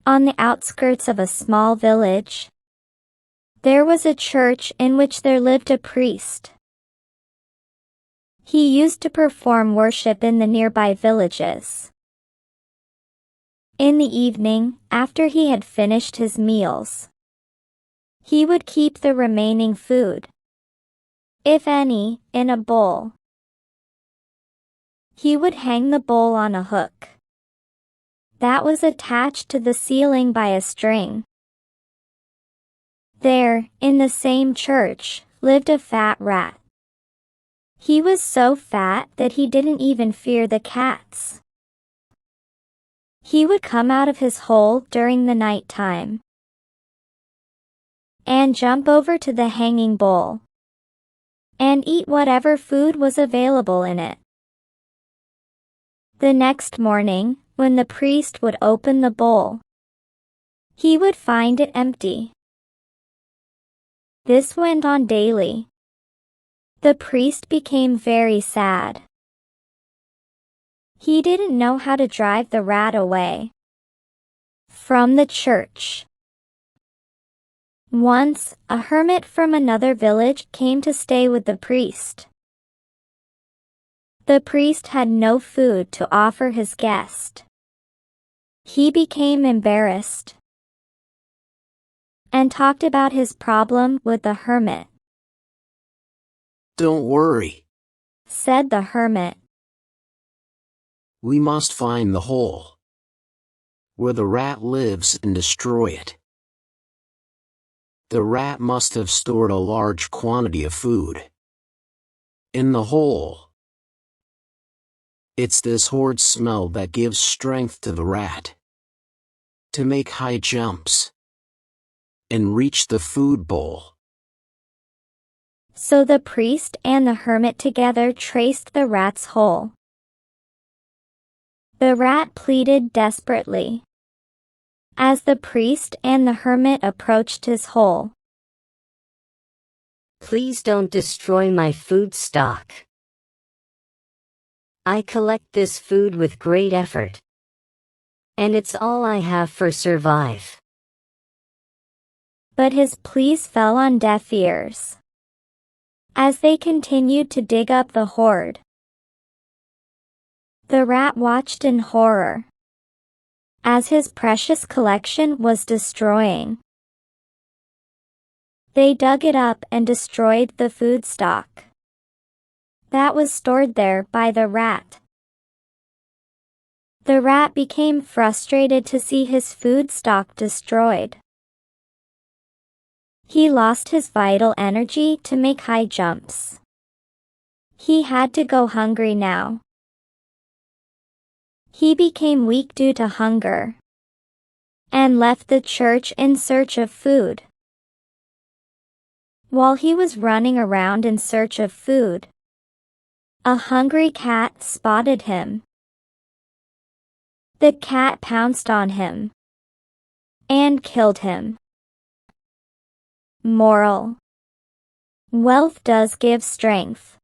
On the outskirts of a small village, there was a church in which there lived a priest. He used to perform worship in the nearby villages. In the evening, after he had finished his meals, he would keep the remaining food, if any, in a bowl. He would hang the bowl on a hook that was attached to the ceiling by a string. There, in the same church, lived a fat rat. He was so fat that he didn't even fear the cats. He would come out of his hole during the night time and jump over to the hanging bowl and eat whatever food was available in it. The next morning, when the priest would open the bowl, he would find it empty. This went on daily. The priest became very sad. He didn't know how to drive the rat away from the church. Once, a hermit from another village came to stay with the priest. The priest had no food to offer his guest. He became embarrassed and talked about his problem with the hermit. "Don't worry," said the hermit. "We must find the hole where the rat lives and destroy it. The rat must have stored a large quantity of food in the hole. It's this horrid smell that gives strength to the rat to make high jumps and reach the food bowl." So the priest and the hermit together traced the rat's hole. The rat pleaded desperately as the priest and the hermit approached his hole. "Please don't destroy my food stock. I collect this food with great effort, and it's all I have for survive." But his pleas fell on deaf ears as they continued to dig up the hoard. The rat watched in horror as his precious collection was destroying. They dug it up and destroyed the food stock that was stored there by the rat. The rat became frustrated to see his food stock destroyed. He lost his vital energy to make high jumps. He had to go hungry now. He became weak due to hunger and left the church in search of food. While he was running around in search of food, a hungry cat spotted him. The cat pounced on him and killed him. Moral: wealth does give strength.